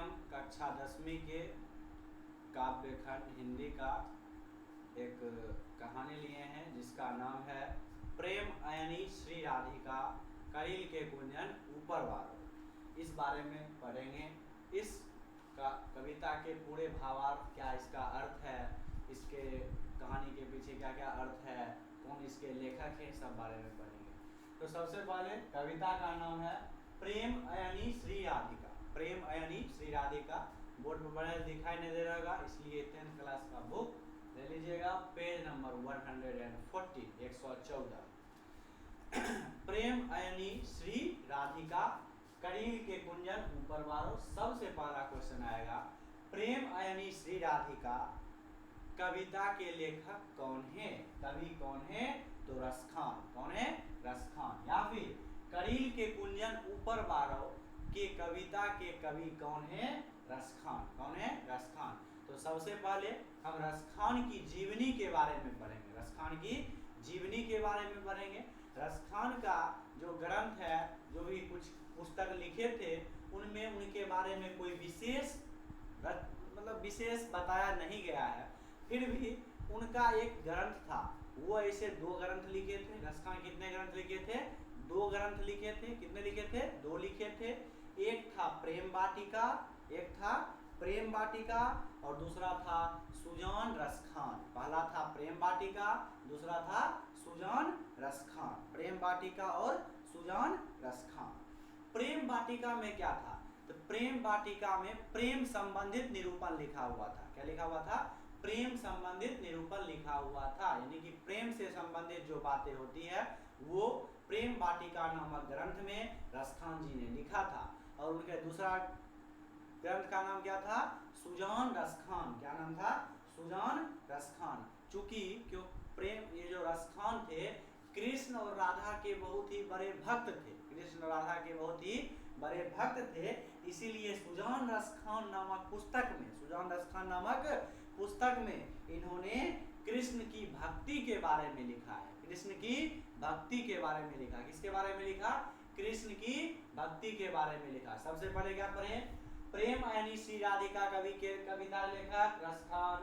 हम कक्षा 10वीं के काव्य खंड हिंदी का एक कहानी लिए हैं जिसका नाम है प्रेम अयनी श्री राधिका करील के कुंजन ऊपर वारो। इस बारे में पढ़ेंगे। इस कविता के पूरे भावार्थ क्या, इसका अर्थ है, इसके कहानी के पीछे क्या क्या अर्थ है, कौन इसके लेखक हैं, सब बारे में पढ़ेंगे। तो सबसे पहले कविता का नाम है प्रेम अयनी श्री राधिका। प्रेम अयनी श्री राधिका बोर्ड पर बड़ा दिखाई नहीं दे रहा, इसलिए 10th क्लास का बुक ले लीजिएगा, पेज नंबर 140 114। प्रेम अयनी श्री राधिका करील के कुंजन ऊपर वारो। सबसे पहला क्वेश्चन आएगा, प्रेम अयनी श्री राधिका कविता के लेखक कौन है? कवि कौन है? तो रसखान। कौन है? रसखान। या फिर करील के कुंजन ऊपर वारो के कविता के कवि कौन है? रसखान। कौन है? रसखान। तो सबसे पहले हम रसखान की जीवनी के बारे में पढ़ेंगे। रसखान की जीवनी के बारे में पढ़ेंगे। रसखान का जो ग्रंथ है, जो भी कुछ पुस्तक लिखे थे, उनमें उनके बारे में कोई विशेष विशेष बताया नहीं गया है। फिर भी उनका एक ग्रंथ था, वो ऐसे 2 ग्रंथ लिखे थे। रसखान कितने ग्रंथ लिखे थे? 2 ग्रंथ लिखे थे। कितने लिखे थे? 2 लिखे थे। एक था प्रेम वाटिका, एक था प्रेम वाटिका और दूसरा था सुजान रसखान। पहला था प्रेम वाटिका, दूसरा था सुजान रसखान। प्रेम वाटिका और सुजान रसखान। प्रेम वाटिका में क्या था? तो प्रेम वाटिका में प्रेम संबंधित निरूपण लिखा हुआ था। क्या लिखा हुआ था? प्रेम संबंधित निरूपण लिखा हुआ था, यानी कि प्रेम से संबंधित जो बातें होती है वो प्रेम वाटिका नामक ग्रंथ में रसखान जी ने लिखा था। और उनके दूसरा ग्रंथ का नाम क्या था? सुजान रसखान। क्या नाम था? सुजान रसखान। चूंकि क्यों प्रेम, ये जो रसखान थे कृष्ण और राधा के बहुत ही बड़े भक्त थे। कृष्ण और राधा के बहुत ही बड़े भक्त थे, इसीलिए सुजान रसखान नामक पुस्तक में, सुजान रसखान नामक पुस्तक में इन्होंने कृष्ण की भक्ति के बारे में लिखा है। कृष्ण की भक्ति के बारे में लिखा। किसके बारे में लिखा? कृष्ण की भक्ति के बारे में लिखा। सबसे पहले क्या पढ़ें? प्रेम अयनी श्री राधिका कवि के कविता लेखक रसखान,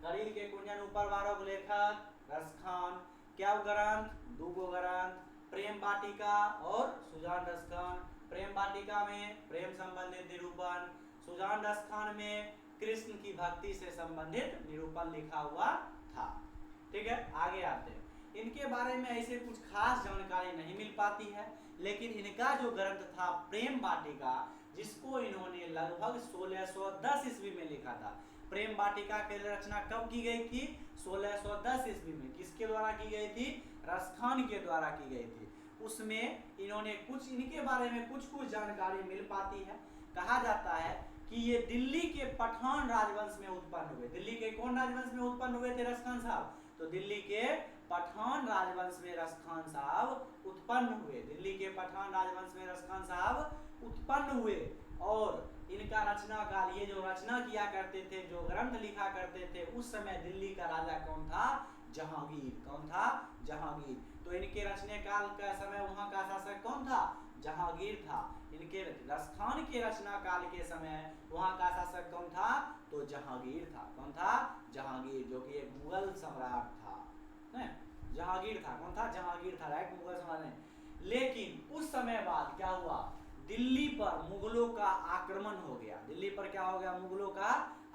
करील के कुंजन ऊपर वारो लेखक रसखान। क्या ग्रंथ? 2 ग्रंथ, प्रेम वाटिका और सुजान रसखान। प्रेम वाटिका में प्रेम संबंधित निरूपण, सुजान रसखान में कृष्ण की भक्ति से संबंधित निरूपण लिखा हुआ था। ठीक है, आगे आते हैं। इनके बारे में ऐसे कुछ खास जानकारी नहीं मिल पाती है, लेकिन इनका जो ग्रंथ था प्रेम वाटिका, जिसको इन्होंने लगभग 1610 ईस्वी में लिखा था। प्रेम वाटिका की रचना कब की गई थी? 1610 ईस्वी में। किसके द्वारा की गई थी? रसखान के द्वारा की गई थी। उसमें इन्होंने कुछ, इनके बारे में कुछ जानकारी मिल पाती है। कहा जाता है कि ये दिल्ली के पठान राजवंश में उत्पन्न हुए। दिल्ली के कौन राजवंश में उत्पन्न हुए थे रसखान साहब? तो दिल्ली के पठान राजवंश में रसखान साहब उत्पन्न हुए। दिल्ली के पठान राजवंश में रसखान साहब उत्पन्न हुए। और इनका रचना काल, ये जो रचना किया करते थे, जो ग्रंथ लिखा करते थे, उस समय दिल्ली का राजा कौन था? जहांगीर। कौन था? जहांगीर। तो इनके रचने काल का समय वहां का शासक कौन था? जहांगीर था। इनके रसखान के रचना काल के समय वहां का शासक कौन था? तो जहांगीर था। कौन था? जहांगीर, जो कि एक मुगल सम्राट था। जहांगीर था। कौन था? जहांगीर था, राइट, मुगल सम्राट ने। लेकिन उस समय बाद क्या हुआ? दिल्ली पर मुगलों का आक्रमण हो गया। दिल्ली पर क्या हो गया? मुगलों का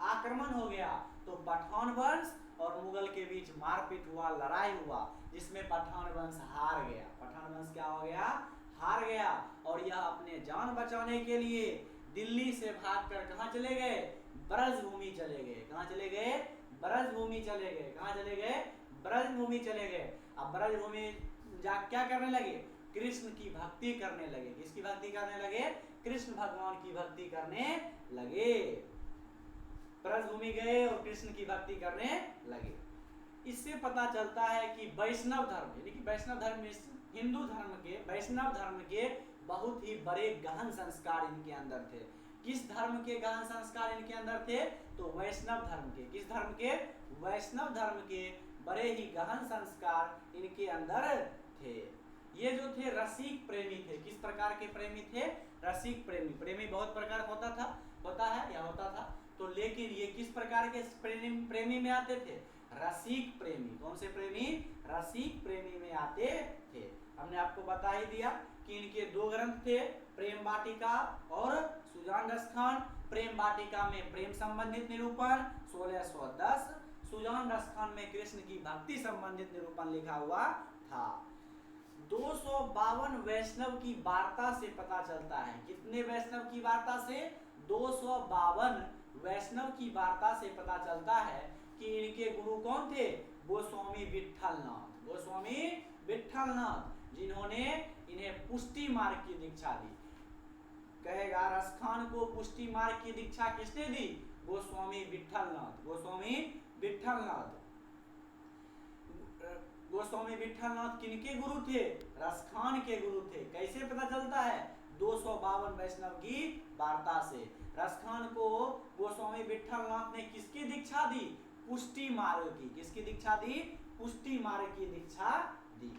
आक्रमण हो गया। तो पठान वंश और मुगल के बीच मारपीट हुआ, लड़ाई हुआ, जिसमें पठान वंश हार गया। पठान वंश क्या हो गया? हार गया। और यह अपने जान बचाने के लिए दिल्ली से भागकर कहां चले गए? ब्रजभूमि चले गए। कहां चले गए? ब्रजभूमि चले गए। कहां चले गए? ब्रजभूमि चले गए। अब ब्रजभूमि जा क्या करने लगे? कृष्ण की भक्ति करने लगे। किसकी भक्ति करने लगे? कृष्ण भगवान की भक्ति करने लगे। ब्रजभूमि गए और कृष्ण की भक्ति करने लगे। इससे पता चलता है कि वैष्णव धर्म, यानी कि वैष्णव धर्म, हिंदू धर्म के, वैष्णव धर्म के बहुत ही बड़े गहन संस्कार इनके अंदर थे। किस धर्म के गहन संस्कार इनके अंदर थे? तो वैष्णव धर्म के। किस धर्म के? वैष्णव धर्म के बड़े ही गहन संस्कार इनके अंदर थे। ये जो थे रसिक प्रेमी थे। किस प्रकार के प्रेमी थे? रसिक प्रेमी। प्रेमी बहुत प्रकार का होता था, होता है या होता था। तो लेकिन ये किस प्रकार के प्रेमी में आते थे? रसिक प्रेमी। कौन से प्रेमी? रसिक प्रेमी में आते थे। हमने आपको बता ही दिया कि इनके दो ग्रंथ थे, प्रेम वाटिका और सुजान रस खान। प्रेम वाटिका में प्रेम संबंधित निरूपण 1610, सुजान रस खान में कृष्ण की भक्ति संबंधित निरूपण लिखा हुआ था। 252 वैष्णव की वार्ता से पता चलता है। कितने वैष्णव की वार्ता से? 252 वैष्णव की वार्ता से पता चलता है कि इनके गुरु कौन थे? गोस्वामी विट्ठलनाथ। गोस्वामी विट्ठलनाथ, जिन्होंने इन्हें पुष्टि मार्ग की दीक्षा दी। कहेगा रसखान को पुष्टि मार्ग की दीक्षा किसने दी? गोस्वामी विट्ठलनाथ। गोस्वामी विट्ठलनाथ। गोस्वामी विट्ठलनाथ किनके गुरु थे? रसखान के गुरु थे। कैसे पता चलता है? 252 वैष्णव की वार्ता से। रसखान को गोस्वामी विट्ठलनाथ ने किसकी दीक्षा दी? पुष्टि मार्ग की। किसकी दीक्षा दी? पुष्टि मार्ग की दीक्षा दी।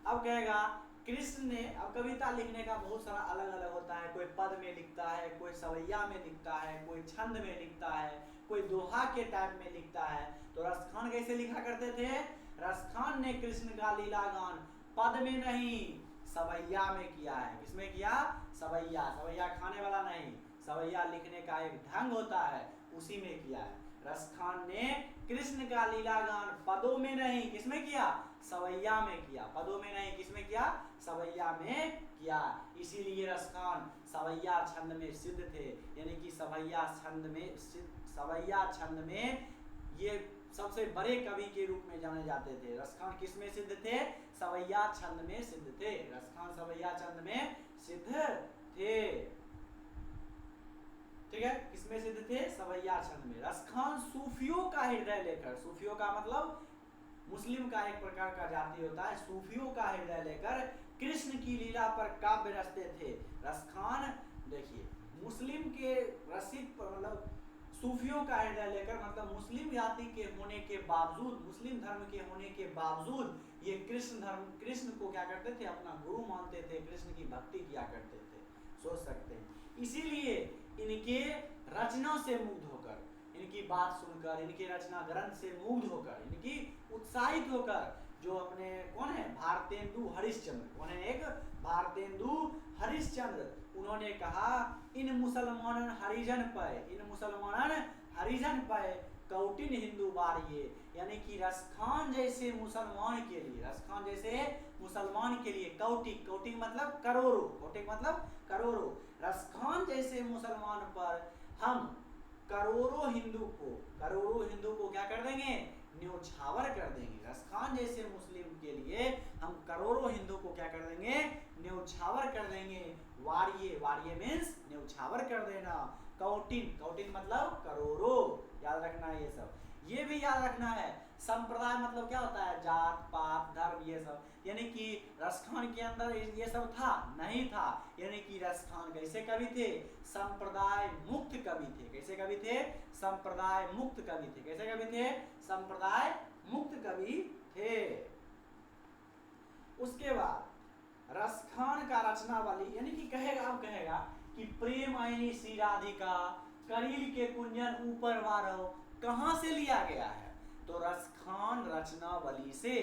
अब कहेगा कृष्ण ने, अब कविता लिखने का बहुत सारा अलग अलग होता है। कोई पद में लिखता है, कोई सवैया में लिखता है, कोई छंद में लिखता है, कोई दोहा के टाइप में लिखता है। तो रसखान कैसे लिखा करते थे? रसखान ने कृष्ण का लीला गान पद में नहीं, सवैया में किया है। किसमें किया? सवैया। सवैया खाने वाला नहीं, सवैया लिखने का एक ढंग होता है, उसी में किया है। रसखान ने कृष्ण का लीला गान पदों में नहीं, किसमें किया? सवैया में किया। पदों में नहीं, किसमें किया? सवैया में किया। इसीलिए रसखान सवैया छंद में सिद्ध थे। यानी कि सवैया छंद में ये सबसे बड़े कवि के रूप में जाने जाते थे। रसखान किस में सिद्ध थे? सवैया छंद में सिद्ध थे। रसखान सवैया छंद में सिद्ध थे। ठीक है, किसमें सिद्ध थे? सवैया छंद में। रसखान सूफियों का हृदय लेकर, सूफियों का मतलब मुस्लिम का एक प्रकार का जाति होता है, सूफियों का हृदय लेकर कृष्ण की लीला पर काव्य रचते थे। रसखान देखिए, मुस्लिम के रसिक मतलब सूफियों का हृदय लेकर, मतलब मुस्लिम जाति के होने के बावजूद, मुस्लिम धर्म के होने के बावजूद ये कृष्ण को क्या करते थे? अपना गुरु मानते थे, कृष्ण की भक्ति किया करते थे। सोच सकते हैं। इसीलिए इनके रचना से मुग्ध होकर, इनकी बात सुनकर, इनके रचना ग्रंथ से मुग्ध होकर, इनकी उत्साहित होकर, जो अपने कौन है? भारतेंदु हरिश्चंद्र। कौन है? एक भारतेंदु हरिश्चंद्र। उन्होंने कहा इन मुसलमानन हरिजन पर, इन मुसलमानन हरिजन पर कौटिन हिंदू बारिये। यानी कि रसखान जैसे मुसलमान के लिए, रसखान जैसे मुसलमान के लिए, कौटिक, कौटिक मतलब करोड़ों, कौटिक मतलब करोड़ों, रसखान जैसे मुसलमान पर हम करोड़ों हिंदू को क्या कर देंगे? न्योछावर कर देंगे। रसखान जैसे मुस्लिम के लिए हम करोड़ों हिंदू को क्या कर देंगे? न्योछावर कर देंगे। वारिये, वारिये मीन्स न्योछावर कर देना। कौटिन, कौटिन मतलब करोड़ों। याद रखना है ये सब। ये भी याद रखना है, संप्रदाय मतलब क्या होता है? जात पात धर्म ये सब। यानी कि रसखान के अंदर ये सब था? नहीं था। यानी कि रसखान कैसे कवि थे? संप्रदाय मुक्त कवि थे। कैसे कवि थे? संप्रदाय मुक्त कवि थे। कैसे कवि थे? संप्रदाय मुक्त कवि थे। उसके बाद रसखान का रचनावली, यानी कि कहेगा, अब कहेगा कि प्रेम आईनी श्री राधिका करील के कुंजन ऊपर वारो, कहां से लिया गया है? तो रसखान रचनावली से।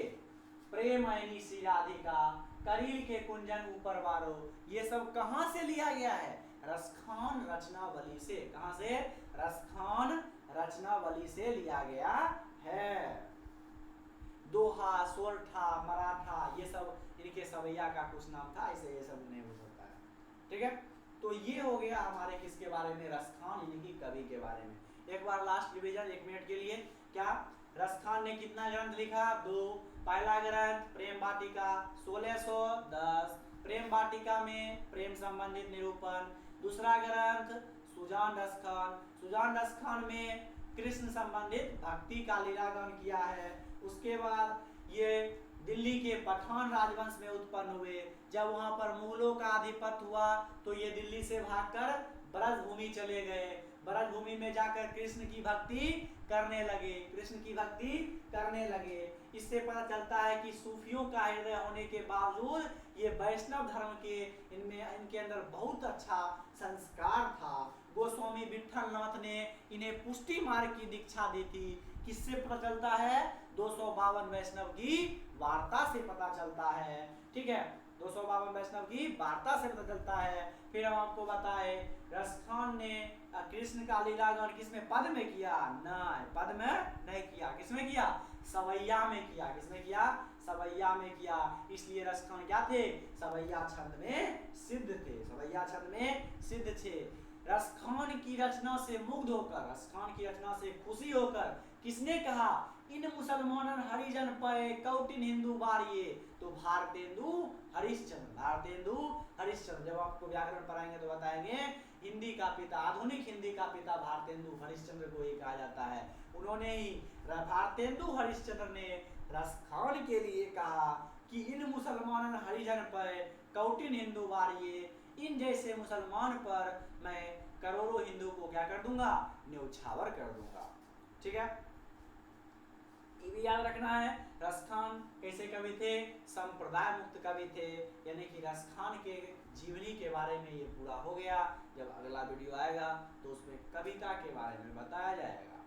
प्रेम आईनी श्री राधिका करील के कुंजन ऊपर वारो, ये सब कहां से लिया गया है? रसखान रचनावली से। कहां से? रसखान रचनावली से लिया गया है। दोहा, सोरठा, मराठा ये सब इनके सवैया का कुछ नाम था, ऐसे ये सब नहीं हो सकता है। ठीक है, तो ये हो गया हमारे किसके बारे में? रसखान यानी कि कवि के बारे में। एक बार लास्ट रिवीजन 1 मिनट के लिए। क्या रसखान ने कितना ग्रंथ लिखा? 2। पहला ग्रंथ प्रेम वाटिका 1610, प्रेम वाटिका में प्रेम संबंधित निरूपण। दूसरा ग्रंथ सुजान रस खान, सुजान रस खान में कृष्ण संबंधित भक्ति का लीलागान किया है। उसके बाद ये दिल्ली के पठान राजवंश में उत्पन्न हुए। जब वहां पर मुगलों का आधिपत्य हुआ तो ये दिल्ली से भागकर ब्रजभूमि चले गए। ब्रजभूमि में जाकर कृष्ण की भक्ति करने लगे, कृष्ण की भक्ति करने लगे। इससे पता चलता है कि सूफियों का हृदय होने के बावजूद ये वैष्णव धर्म के इनके अंदर बहुत अच्छा संस्कार था। गोस्वामी विट्ठलनाथ ने इन्हें पुष्टि मार्ग की दीक्षा दी थी। किससे पता चलता है? 252 वैष्णव की वार्ता से पता चलता है। ठीक है, 252 वैष्णव की वार्ता से पता चलता है। फिर हम आपको बताए रसखान ने कृष्ण का लीलागान किसमें? पद में किया? नहीं, पद में नहीं किया। किसमें किया? सवैया में किया। किसमें किया? सवैया में किया। इसलिए रसखान क्या थे? सवैया छंद में सिद्ध थे। सवैया छंद में सिद्ध थे। रसखान की रचना से मुग्ध होकर, रसखान की रचना से खुशी होकर किसने कहा? इन मुसलमानन हरिजन पे कौटिन हिंदू बारिये। तो भारतेंदु हरिश्चंद्र, भारतेंदु हरिश्चंद्र। जब आपको व्याकरण पढ़ाएंगे तो बताएंगे हिंदी का पिता, आधुनिक हिंदी का पिता भारतेंदु हरिश्चंद्र को ही कहा जाता है। उन्होंने ही, भारतेंदु हरिश्चंद्र ने रसखान के लिए कहा कि इन मुसलमान हरिजन पर कौटिन हिंदू वारिये, इन जैसे मुसलमान पर मैं करोड़ों हिंदू को क्या कर दूंगा? न्यौछावर कर दूंगा। ठीक है, ये भी याद रखना है। रसखान कैसे कवि थे? संप्रदाय मुक्त कवि थे। यानी कि रसखान के जीवनी के बारे में ये पूरा हो गया। जब अगला वीडियो आएगा तो उसमें कविता के बारे में बताया जाएगा।